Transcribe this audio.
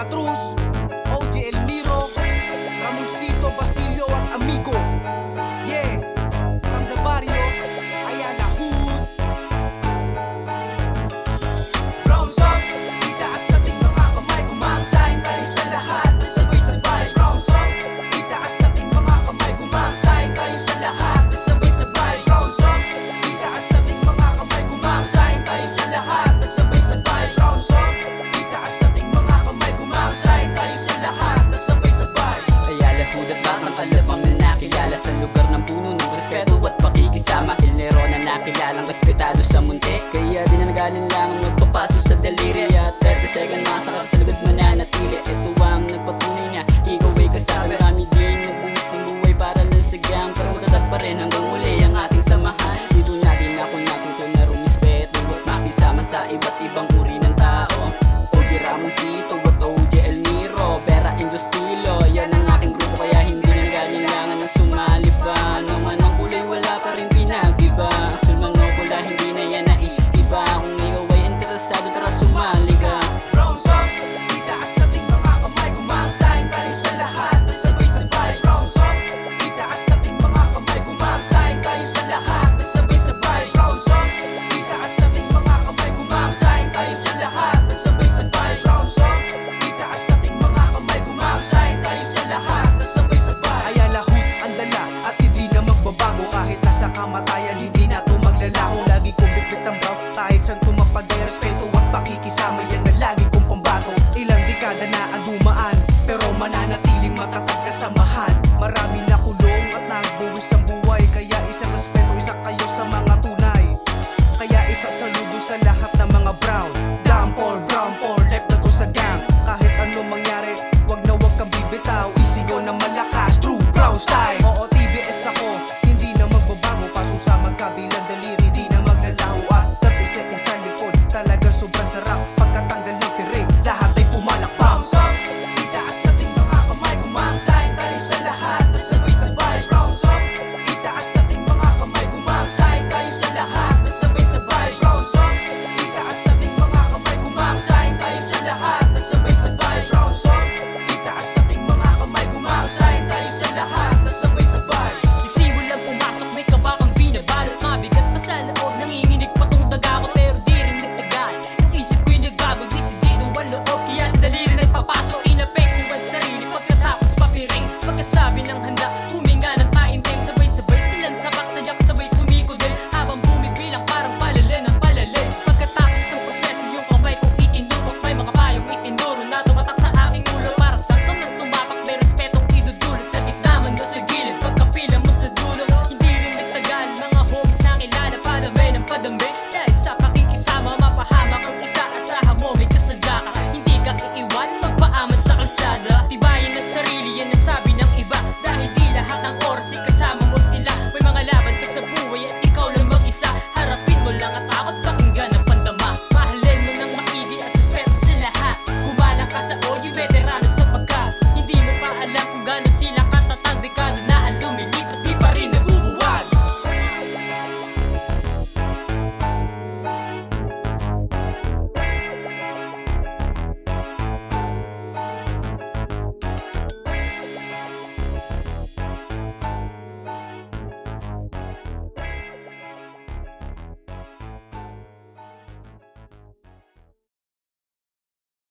Patrus, OJ Elmiro, Ramoncito, Basilio at Amigo. Yeah, from the barrio, Ayala Hood. Brown Sock, itaas sa ating mga kamay, kumasahin tayo sa lahat na sabay-sabay. Brown Sock, itaas sa ating mga kamay, kumasahin tayo sa lahat na sabay-sabay. Brown Sock, itaas sa ating mga kamay, kumasahin tayo sa lahat na sabay-sabay. Brown Sock, itaas sa ating mga kamay, kumasahin tayo sa lahat na sabay-sabay. Ayala Hood at batang kalabang na nakilala sa lugar ng puno ng respeto at pakikisama. Hilnero na nakilalang respetado sa munti, kaya di na nagaling lang ang magpapaso sa daliri. At 30 second masakat sa lugod mananatili. Ito ang nagpatunay na ikaw ay kasama. Marami din nagbuwis ng buhay para lang sa gang, pero matatag pa rin hanggang muli ang ating samahan. Dito natin ako natuto na rumispeto at makisama sa iba't ibang uri ng tao. OJ Ramoncito at OJ Elmiro, Vera Industilo, yan ang aking grupo, kaya hindi na nagalilangan ng sumali pa. Ano man ang kulay, wala pa rin pinag-iba. Sulman o pula, hindi na yan naiiba. Kung ikaw ay interesado, tara sumali ka. Brown Sock, itaas sa ating mga kamay, kumasahin tayo sa lahat na sabay-sabay. Brown Sock, itaas sa ating mga kamay, kumasahin tayo sa lahat na sabay-sabay. Brown Sock, itaas sa ating mga kamay, kumasahin tayo sa lahat na sabay-sabay. Brown Sock, itaas sa ating mga kamay, kumasahin tayo sa lahat na sabay-sabay. Ayala Hood ang dala at hindi na magbabago, kahit nasa kamatayan.